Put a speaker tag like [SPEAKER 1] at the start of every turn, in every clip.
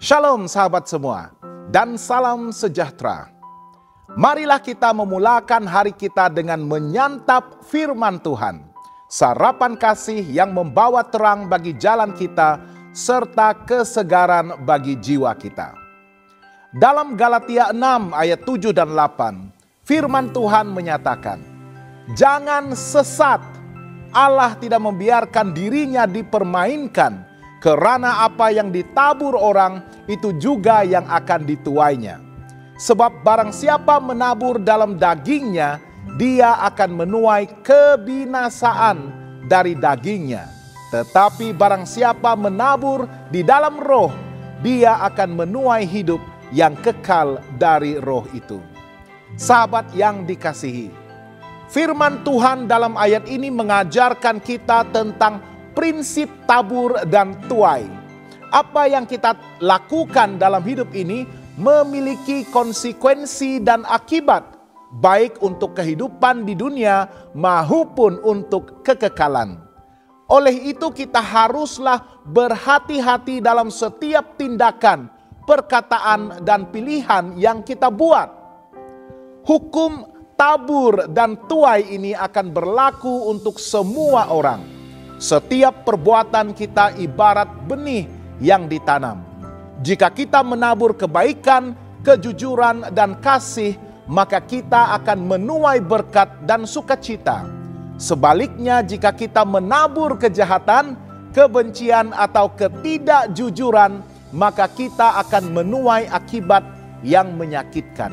[SPEAKER 1] Shalom sahabat semua, dan salam sejahtera. Marilah kita memulakan hari kita dengan menyantap firman Tuhan. Sarapan kasih yang membawa terang bagi jalan kita, serta kesegaran bagi jiwa kita. Dalam Galatia 6 ayat 7 dan 8, firman Tuhan menyatakan, "Jangan sesat, Allah tidak membiarkan dirinya dipermainkan, kerana apa yang ditabur orang, itu juga yang akan dituainya. Sebab barang siapa menabur dalam dagingnya, dia akan menuai kebinasaan dari dagingnya. Tetapi barang siapa menabur di dalam roh, dia akan menuai hidup yang kekal dari roh itu." Sahabat yang dikasihi, firman Tuhan dalam ayat ini mengajarkan kita tentang prinsip tabur dan tuai. Apa yang kita lakukan dalam hidup ini memiliki konsekuensi dan akibat, baik untuk kehidupan di dunia maupun untuk kekekalan. Oleh itu kita haruslah berhati-hati dalam setiap tindakan, perkataan, dan pilihan yang kita buat. Hukum tabur dan tuai ini akan berlaku untuk semua orang. Setiap perbuatan kita ibarat benih yang ditanam. Jika kita menabur kebaikan, kejujuran, dan kasih, maka kita akan menuai berkat dan sukacita. Sebaliknya, jika kita menabur kejahatan, kebencian, atau ketidakjujuran, maka kita akan menuai akibat yang menyakitkan.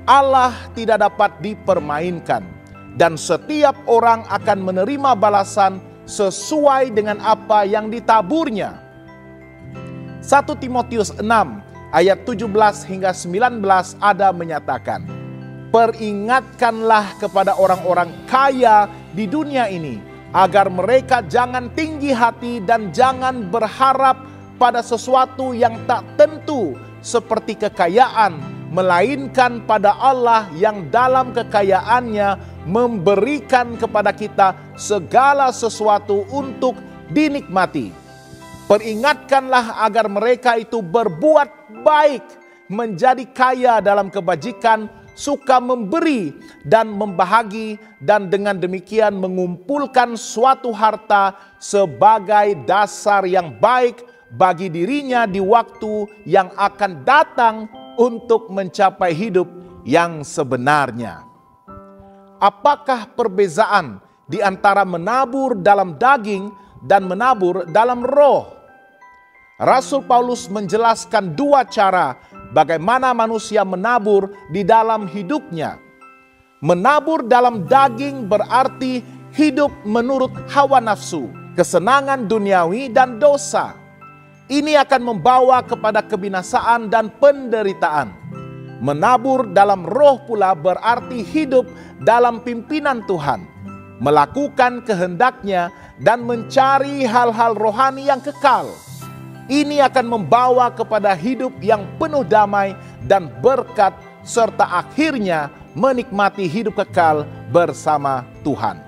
[SPEAKER 1] Allah tidak dapat dipermainkan, dan setiap orang akan menerima balasan sesuai dengan apa yang ditaburnya. 1 Timotius 6 ayat 17 hingga 19 ada menyatakan, "Peringatkanlah kepada orang-orang kaya di dunia ini, agar mereka jangan tinggi hati dan jangan berharap pada sesuatu yang tak tentu seperti kekayaan, melainkan pada Allah yang dalam kekayaannya memberikan kepada kita segala sesuatu untuk dinikmati. Peringatkanlah agar mereka itu berbuat baik, menjadi kaya dalam kebajikan, suka memberi dan membahagi, dan dengan demikian mengumpulkan suatu harta sebagai dasar yang baik bagi dirinya di waktu yang akan datang untuk mencapai hidup yang sebenarnya." Apakah perbezaan di antara menabur dalam daging dan menabur dalam roh? Rasul Paulus menjelaskan dua cara bagaimana manusia menabur di dalam hidupnya. Menabur dalam daging berarti hidup menurut hawa nafsu, kesenangan duniawi, dan dosa. Ini akan membawa kepada kebinasaan dan penderitaan. Menabur dalam roh pula berarti hidup dalam pimpinan Tuhan, melakukan kehendaknya, dan mencari hal-hal rohani yang kekal. Ini akan membawa kepada hidup yang penuh damai dan berkat, serta akhirnya menikmati hidup kekal bersama Tuhan.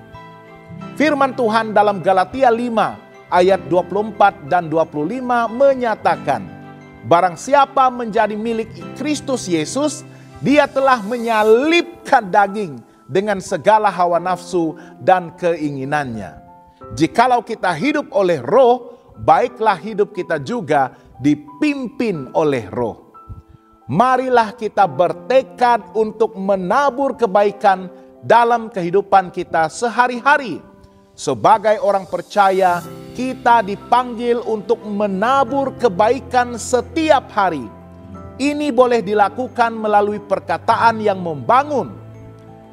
[SPEAKER 1] Firman Tuhan dalam Galatia 5 ayat 24 dan 25 menyatakan, "Barang siapa menjadi milik Kristus Yesus, dia telah menyalibkan daging dengan segala hawa nafsu dan keinginannya." Jikalau kita hidup oleh roh, baiklah hidup kita juga dipimpin oleh roh. Marilah kita bertekad untuk menabur kebaikan dalam kehidupan kita sehari-hari. Sebagai orang percaya, kita dipanggil untuk menabur kebaikan setiap hari. Ini boleh dilakukan melalui perkataan yang membangun.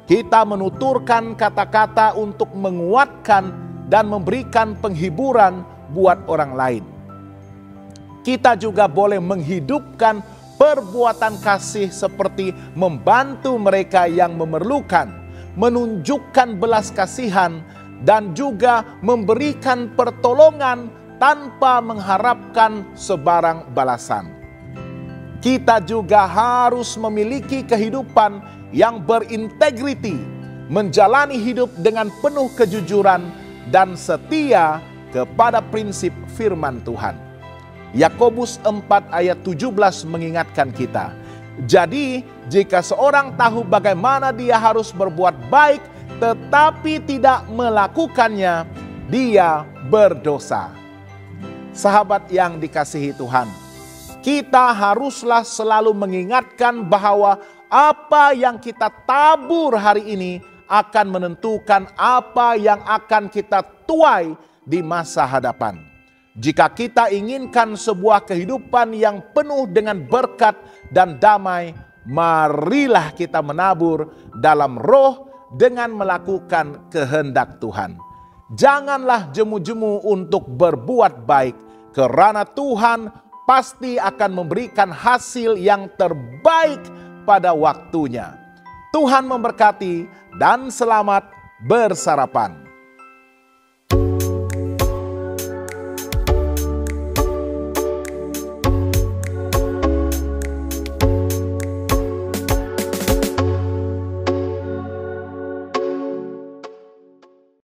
[SPEAKER 1] Kita menuturkan kata-kata untuk menguatkan dan memberikan penghiburan buat orang lain. Kita juga boleh menghidupkan perbuatan kasih seperti membantu mereka yang memerlukan, menunjukkan belas kasihan, dan juga memberikan pertolongan tanpa mengharapkan sebarang balasan. Kita juga harus memiliki kehidupan yang berintegriti, menjalani hidup dengan penuh kejujuran dan setia kepada prinsip firman Tuhan. Yakobus 4 ayat 17 mengingatkan kita. Jadi jika seorang tahu bagaimana dia harus berbuat baik tetapi tidak melakukannya, dia berdosa. Sahabat yang dikasihi Tuhan, kita haruslah selalu mengingatkan bahwa apa yang kita tabur hari ini akan menentukan apa yang akan kita tuai di masa hadapan. Jika kita inginkan sebuah kehidupan yang penuh dengan berkat dan damai, marilah kita menabur dalam roh dengan melakukan kehendak Tuhan. Janganlah jemu-jemu untuk berbuat baik, karena Tuhan pasti akan memberikan hasil yang terbaik pada waktunya. Tuhan memberkati dan selamat bersarapan.